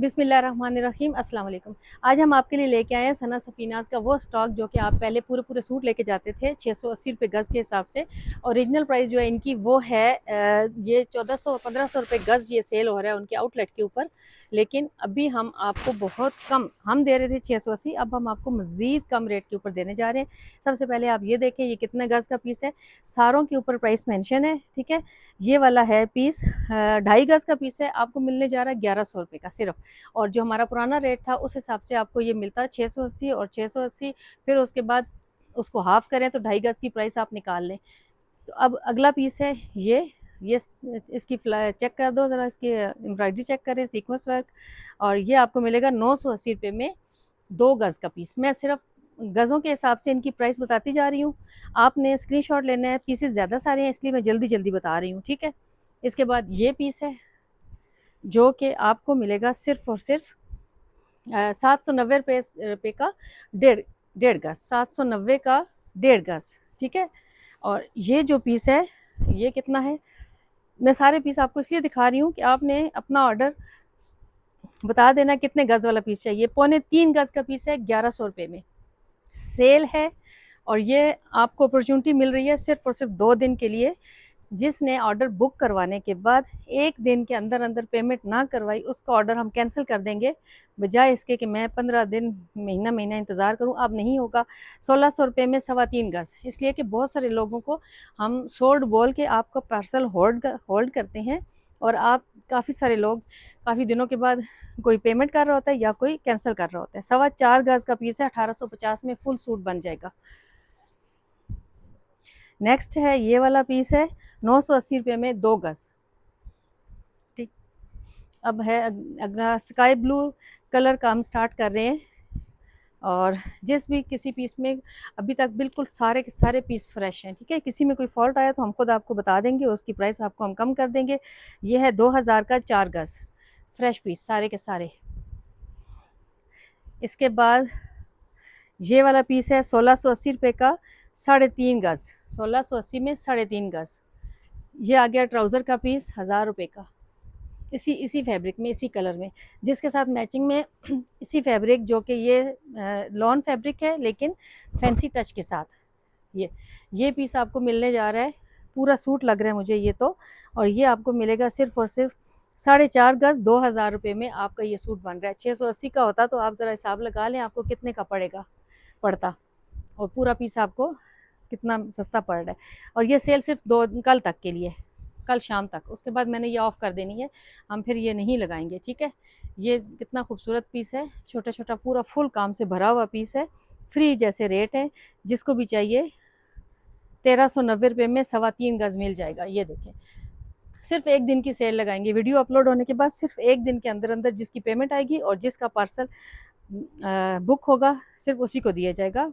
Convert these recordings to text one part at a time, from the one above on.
बिस्मिल्लाहिर्रहमानिर्रहीम अस्सलाम वालेकुम। आज हम आपके लिए लेके आए हैं सना सफ़ीनाज़ का वो स्टॉक जो कि आप पहले पूरे पूरे सूट लेके जाते थे 680 रुपये गज़ के हिसाब से। ओरिजिनल प्राइस जो है इनकी वो है ये 1400-1500 रुपये गज़ ये सेल हो रहा है उनके आउटलेट के ऊपर। लेकिन अभी हम आपको बहुत कम हम दे रहे थे 680, अब हम आपको मज़ीद कम रेट के ऊपर देने जा रहे हैं। सबसे पहले आप ये देखें ये कितने गज़ का पीस है, सारों के ऊपर प्राइस मेंशन है, ठीक है। ये वाला है पीस 2.5 गज़ का पीस है, आपको मिलने जा रहा है 1100 रुपये का सिर्फ। और जो हमारा पुराना रेट था उस हिसाब से आपको ये मिलता 680 और 680, फिर उसके बाद उसको हाफ करें तो 2.5 गज़ की प्राइस आप निकाल लें। तो अब अगला पीस है ये इसकी चेक कर दो ज़रा, इसकी एम्ब्रॉयडरी चेक करें, सीक्वेंस वर्क, और ये आपको मिलेगा 980 रुपये में 2 गज़ का पीस। मैं सिर्फ गज़ों के हिसाब से इनकी प्राइस बताती जा रही हूँ, आपने स्क्रीनशॉट लेना है, पीसेस ज़्यादा सारे हैं इसलिए मैं जल्दी जल्दी बता रही हूँ, ठीक है। इसके बाद ये पीस है जो कि आपको मिलेगा सिर्फ और सिर्फ 790 रुपये का डेढ़ डेढ़ गज़, 790 का 1.5 गज़, ठीक है। और ये जो पीस है ये कितना है, मैं सारे पीस आपको इसलिए दिखा रही हूँ कि आपने अपना ऑर्डर बता देना कितने गज़ वाला पीस चाहिए। 3.25 गज़ का पीस है 1100 रुपये में सेल है, और ये आपको अपॉर्चुनिटी मिल रही है सिर्फ और सिर्फ 2 दिन के लिए। जिसने ऑर्डर बुक करवाने के बाद 1 दिन के अंदर अंदर पेमेंट ना करवाई उसका ऑर्डर हम कैंसिल कर देंगे, बजाय इसके कि मैं 15 दिन महीना महीना इंतज़ार करूं। अब नहीं होगा। 1600 रुपये में 3.25 गज़, इसलिए कि बहुत सारे लोगों को हम सोल्ड बोल के आपका पार्सल होल्ड करते हैं, और आप काफ़ी सारे लोग काफ़ी दिनों के बाद कोई पेमेंट कर रहा होता है या कोई कैंसिल कर रहा होता है। 4.25 गज़ का पीस है, 1850 में फुल सूट बन जाएगा। नेक्स्ट है ये वाला पीस है 980 रुपये में 2 गज़, ठीक। अब है अगला स्काई ब्लू कलर का हम स्टार्ट कर रहे हैं, और जिस भी किसी पीस में अभी तक बिल्कुल सारे के सारे पीस फ्रेश हैं, ठीक है। किसी में कोई फॉल्ट आया तो हम खुद आपको बता देंगे, उसकी प्राइस आपको हम कम कर देंगे। ये है 2000 का 4 गज़ फ्रेश पीस सारे के सारे। इसके बाद ये वाला पीस है 1680 रुपये का 3.5 गज़, 1680 में 3.5 गज़। ये आ गया ट्राउज़र का पीस 1000 रुपये का, इसी फैब्रिक में, इसी कलर में, जिसके साथ मैचिंग में इसी फैब्रिक जो कि ये लॉन फैब्रिक है लेकिन फैंसी टच के साथ। ये पीस आपको मिलने जा रहा है, पूरा सूट लग रहा है मुझे ये तो, और ये आपको मिलेगा सिर्फ और सिर्फ 4.5 गज़ 2000 रुपये में आपका ये सूट बन रहा है। 680 का होता तो आप ज़रा हिसाब लगा लें आपको कितने का पड़ता, और पूरा पीस आपको कितना सस्ता पड़ रहा है। और ये सेल सिर्फ कल तक के लिए, कल शाम तक, उसके बाद मैंने ये ऑफ़ कर देनी है, हम फिर ये नहीं लगाएंगे, ठीक है। ये कितना खूबसूरत पीस है, छोटा छोटा पूरा फुल काम से भरा हुआ पीस है, फ्री जैसे रेट है, जिसको भी चाहिए 1390 रुपये में 3.25 गज़ मिल जाएगा। ये देखें, सिर्फ 1 दिन की सेल लगाएंगे, वीडियो अपलोड होने के बाद सिर्फ 1 दिन के अंदर अंदर जिसकी पेमेंट आएगी और जिसका पार्सल बुक होगा सिर्फ उसी को दिया जाएगा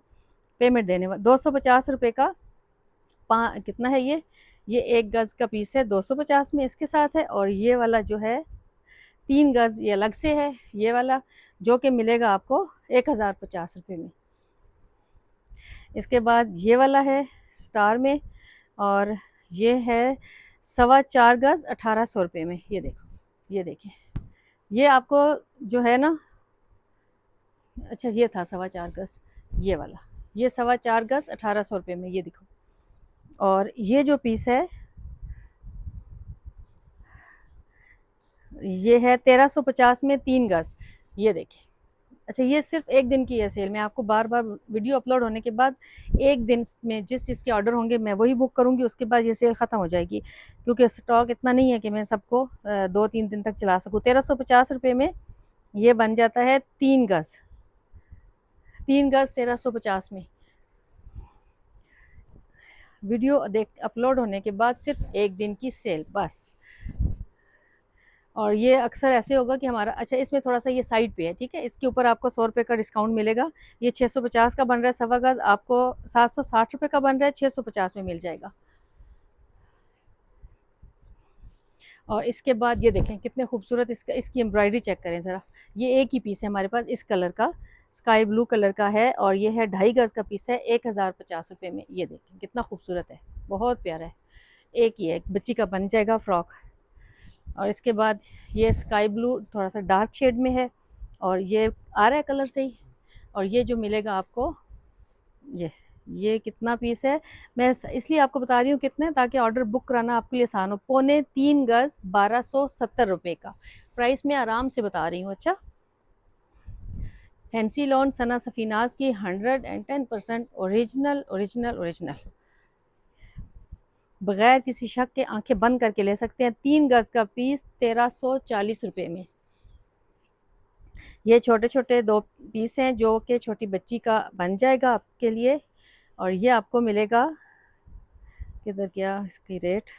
पेमेंट देने वाला। 250 रुपये का कितना है ये 1 गज़ का पीस है 250 में इसके साथ है, और ये वाला जो है 3 गज़ ये अलग से है, ये वाला जो कि मिलेगा आपको 1050 रुपये में। इसके बाद ये वाला है स्टार में, और ये है 4.25 गज़ 1800 रुपये में। ये देखो, ये देखिए, ये आपको जो है ना, अच्छा ये था 4.25 गज़, ये वाला, ये 4.25 गज़ 1800 रुपये में, ये देखो। और ये जो पीस है ये है 1350 में 3 गज़, ये देखिए। अच्छा ये सिर्फ 1 दिन की है सेल, मैं आपको बार बार वीडियो अपलोड होने के बाद 1 दिन में जिस चीज़ के ऑर्डर होंगे मैं वही बुक करूँगी, उसके बाद ये सेल ख़त्म हो जाएगी, क्योंकि स्टॉक इतना नहीं है कि मैं सबको 2-3 दिन तक चला सकूँ। 1350 रुपये में ये बन जाता है 3 गज़, 3 गज़ 1350 में। वीडियो अपलोड होने के बाद सिर्फ 1 दिन की सेल बस। और ये अक्सर ऐसे होगा कि हमारा, अच्छा इसमें थोड़ा सा ये साइड पे है, ठीक है, इसके ऊपर आपको 100 रुपये का डिस्काउंट मिलेगा। ये 650 का बन रहा है 1.25 गज़, आपको 760 रुपये का बन रहा है, 650 में मिल जाएगा। और इसके बाद ये देखें कितने खूबसूरत इसकी एम्ब्रॉयडरी चेक करें ज़रा। ये एक ही पीस है हमारे पास इस कलर का, स्काई ब्लू कलर का है, और ये है 2.5 गज़ का पीस है 1050 रुपये में। ये देखें कितना खूबसूरत है, बहुत प्यारा है, एक ही है, एक बच्ची का बन जाएगा फ्रॉक। और इसके बाद ये स्काई ब्लू थोड़ा सा डार्क शेड में है, और ये आ रहा है कलर से ही। और ये जो मिलेगा आपको, ये कितना पीस है, मैं इसलिए आपको बता रही हूँ कितने, ताकि ऑर्डर बुक कराना आपके लिए आसान हो। 3.25 गज 1270 रुपये का प्राइस मैं आराम से बता रही हूँ। अच्छा, फैंसी लॉन सना सफीनाज की 110% ओरिजिनल ओरिजिनल ओरिजिनल, बगैर किसी शक के आंखें बंद करके ले सकते हैं। 3 गज का पीस 1340 रुपये में। ये छोटे छोटे 2 पीस हैं जो कि छोटी बच्ची का बन जाएगा आपके लिए। और ये आपको मिलेगा, किधर गया इसकी रेट,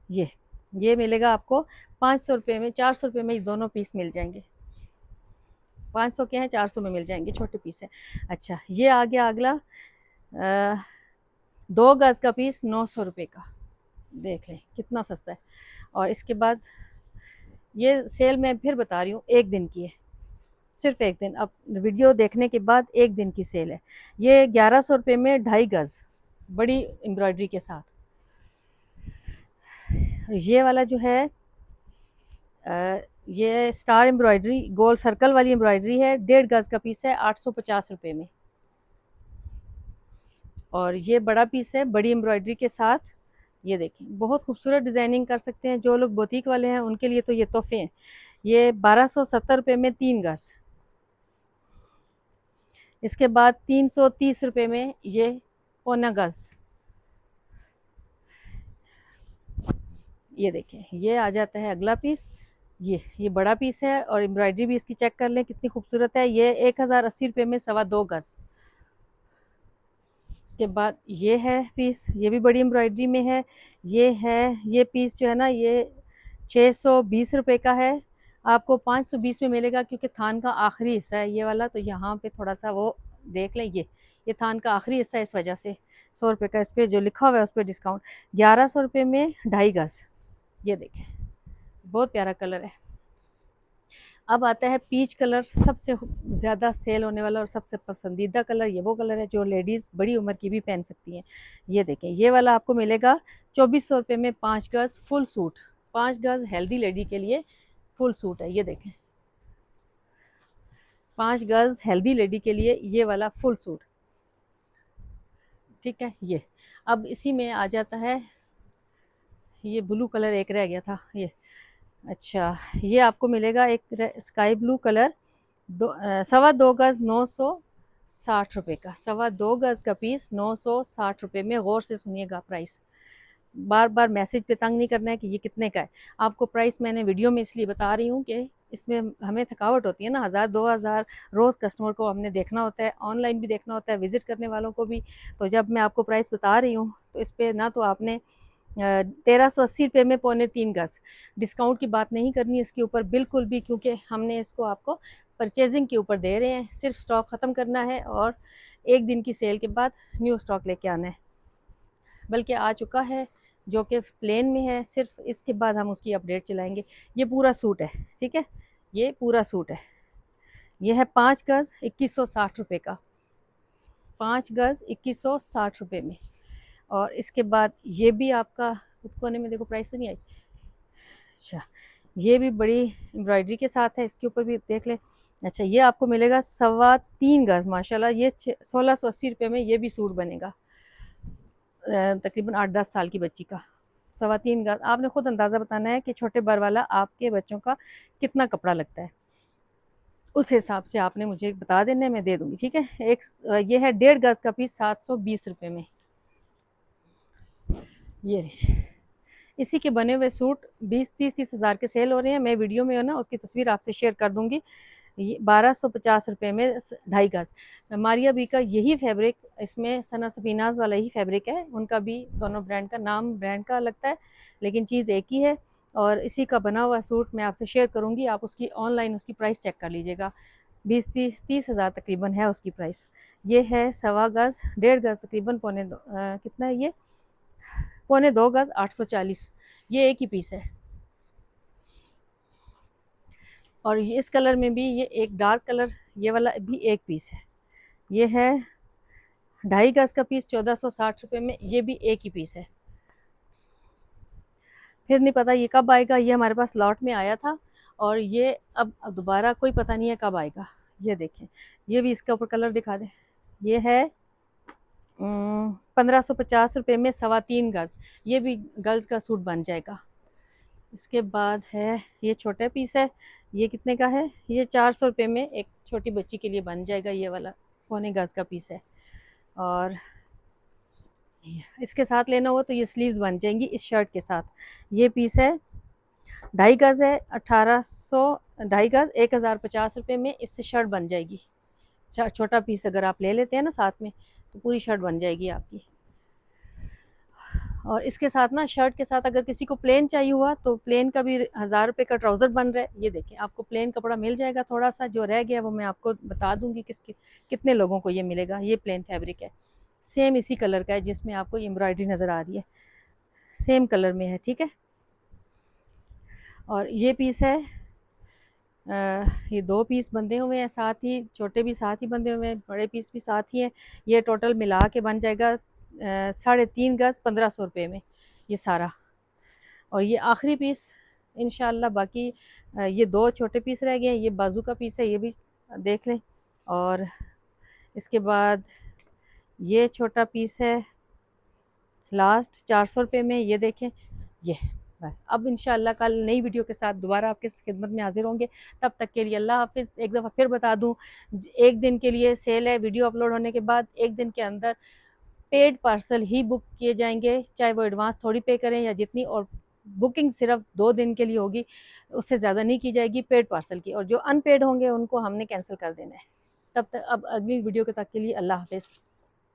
ये मिलेगा आपको 500 रुपये में। 400 रुपये में ये दोनों पीस मिल जाएंगे। 500 के हैं, 400 में मिल जाएंगे, छोटे पीस है। अच्छा, ये आ गया अगला 2 गज का पीस 900 रुपये का, देख लें कितना सस्ता है। और इसके बाद ये सेल मैं फिर बता रही हूँ, 1 दिन की है, सिर्फ 1 दिन। अब वीडियो देखने के बाद 1 दिन की सेल है। ये 1100 रुपये में 2.5 गज बड़ी एम्ब्रॉयडरी के साथ। ये वाला जो है ये स्टार एम्ब्रॉयडरी गोल सर्कल वाली एम्ब्रॉयडरी है, 1.5 गज का पीस है 850 रुपये में। और ये बड़ा पीस है बड़ी एम्ब्रॉयडरी के साथ। ये देखें, बहुत खूबसूरत डिज़ाइनिंग कर सकते हैं जो लोग बुटीक वाले हैं, उनके लिए तो ये तोहफे हैं। ये 1270 रुपये में 3 गज। इसके बाद 330 रुपये में ये 1.25 गज। ये देखें, ये आ जाता है अगला पीस। ये बड़ा पीस है, और एम्ब्रॉयडरी भी इसकी चेक कर लें कितनी खूबसूरत है। ये 1080 रुपये में 2.25 गज। इसके बाद ये है पीस, ये भी बड़ी एम्ब्रॉयडरी में है। ये पीस जो है ना, ये 620 रुपये का है। आपको 520 में मिलेगा, क्योंकि थान का आखिरी हिस्सा है ये वाला, तो यहाँ पे थोड़ा सा वो देख लें। ये थान का आखिरी हिस्सा है, इस वजह से 100 रुपये का इस पर जो लिखा हुआ है उस पर डिस्काउंट। 1100 रुपये में 2.5 गज। ये देखें, बहुत प्यारा कलर है। अब आता है पीच कलर, सबसे ज़्यादा सेल होने वाला और सबसे पसंदीदा कलर। ये वो कलर है जो लेडीज़ बड़ी उम्र की भी पहन सकती हैं। ये देखें, ये वाला आपको मिलेगा 2400 रुपये में 5 गज फुल सूट। 5 गज हेल्दी लेडी के लिए फुल सूट है। ये देखें, 5 गज हेल्दी लेडी के लिए ये वाला फुल सूट, ठीक है। ये अब इसी में आ जाता है, ये ब्लू कलर एक रह गया था ये। अच्छा, ये आपको मिलेगा एक स्काई ब्लू कलर, 2.25 गज 960 रुपये का। 2.25 गज का पीस 960 रुपये में। गौर से सुनिएगा प्राइस, बार बार मैसेज पे तंग नहीं करना है कि ये कितने का है। आपको प्राइस मैंने वीडियो में इसलिए बता रही हूँ कि इसमें हमें थकावट होती है ना, 1000-2000 रोज़ कस्टमर को हमने देखना होता है, ऑनलाइन भी देखना होता है, विज़िट करने वालों को भी। तो जब मैं आपको प्राइस बता रही हूँ तो इस पर ना तो आपने 1380 रुपये में 3.25 गज डिस्काउंट की बात नहीं करनी इसके ऊपर बिल्कुल भी, क्योंकि हमने इसको आपको परचेजिंग के ऊपर दे रहे हैं। सिर्फ स्टॉक ख़त्म करना है और 1 दिन की सेल के बाद न्यू स्टॉक लेके आना है। बल्कि आ चुका है, जो कि प्लेन में है, सिर्फ इसके बाद हम उसकी अपडेट चलाएंगे। ये पूरा सूट है, ठीक है, ये पूरा सूट है। ये है 5 गज 2160 रुपये का। 5 गज 2160 रुपये में। और इसके बाद ये भी आपका कोने में देखो, प्राइस तो नहीं आई। अच्छा, ये भी बड़ी एम्ब्रॉयडरी के साथ है, इसके ऊपर भी देख ले। अच्छा, ये आपको मिलेगा 3.25 गज माशाल्लाह। ये 1680 रुपये में ये भी सूट बनेगा, तकरीबन 8-10 साल की बच्ची का। 3.25 गज, आपने खुद अंदाज़ा बताना है कि छोटे बर वाला आपके बच्चों का कितना कपड़ा लगता है, उस हिसाब से आपने मुझे बता देना है, मैं दे दूँगी, ठीक है। ये है 1.5 गज का पीस 720 रुपये में। ये इसी के बने हुए सूट 20-30 हज़ार के सेल हो रहे हैं। मैं वीडियो में ना उसकी तस्वीर आपसे शेयर कर दूंगी। ये 1250 रुपये में 2.5 गज। मारिया बी का यही फैब्रिक, इसमें सना सफीनाज वाला ही फैब्रिक है, उनका भी दोनों ब्रांड का नाम ब्रांड का लगता है, लेकिन चीज़ एक ही है। और इसी का बना हुआ सूट मैं आपसे शेयर करूँगी, आप उसकी ऑनलाइन उसकी प्राइस चेक कर लीजिएगा। 20-30 हज़ार तकरीबन है उसकी प्राइस। ये है 1.25 गज 1.5 गज तकरीबन कितना है ये, 2.25 गज 840। ये एक ही पीस है। और ये इस कलर में भी ये एक डार्क कलर, ये वाला भी एक पीस है। ये है 2.5 गज का पीस 1460 रुपये में, ये भी एक ही पीस है। फिर नहीं पता ये कब आएगा। ये हमारे पास लॉट में आया था और ये अब दोबारा कोई पता नहीं है कब आएगा। ये देखें, ये भी इसके ऊपर कलर दिखा दें। ये है 1550 रुपये में 3.25 गज। ये भी गर्ल्स का सूट बन जाएगा। इसके बाद है ये छोटा पीस है, ये कितने का है? ये 400 रुपये में एक छोटी बच्ची के लिए बन जाएगा। ये वाला 1.25 गज का पीस है। और इसके साथ लेना हो तो ये स्लीव्स बन जाएंगी इस शर्ट के साथ। ये पीस है 2.5 गज है, 1800, 2.5 गज 1050 रुपये में इससे शर्ट बन जाएगी। छोटा पीस अगर आप ले लेते हैं ना साथ में तो पूरी शर्ट बन जाएगी आपकी। और इसके साथ ना शर्ट के साथ अगर किसी को प्लेन चाहिए हुआ तो प्लेन का भी 1000 रुपये का ट्राउज़र बन रहा है। ये देखें, आपको प्लेन कपड़ा मिल जाएगा। थोड़ा सा जो रह गया वो मैं आपको बता दूंगी कितने लोगों को ये मिलेगा। ये प्लेन फैब्रिक है, सेम इसी कलर का है जिसमें आपको एम्ब्रॉयडरी नज़र आ रही है, सेम कलर में है, ठीक है। और ये पीस है, ये 2 पीस बंधे हुए हैं साथ ही, छोटे भी साथ ही बंधे हुए हैं, बड़े पीस भी साथ ही हैं। ये टोटल मिला के बन जाएगा 3.5 गज 1500 रुपये में ये सारा। और ये आखिरी पीस इंशाल्लाह, बाकी ये 2 छोटे पीस रह गए हैं। ये बाजू का पीस है, ये भी देख लें। और इसके बाद ये छोटा पीस है लास्ट 400 रुपये में, ये देखें। ये बस, अब इंशाल्लाह कल नई वीडियो के साथ दोबारा आपके खिदमत में हाजिर होंगे। तब तक के लिए अल्लाह हाफिज़। एक दफ़ा फिर बता दूं, 1 दिन के लिए सेल है। वीडियो अपलोड होने के बाद 1 दिन के अंदर पेड पार्सल ही बुक किए जाएंगे, चाहे वो एडवांस थोड़ी पे करें या जितनी। और बुकिंग सिर्फ 2 दिन के लिए होगी, उससे ज़्यादा नहीं की जाएगी पेड पार्सल की। और जो अनपेड होंगे उनको हमने कैंसिल कर देना है। तब तक अब अगली वीडियो के तक के लिए अल्लाह हाफिज़।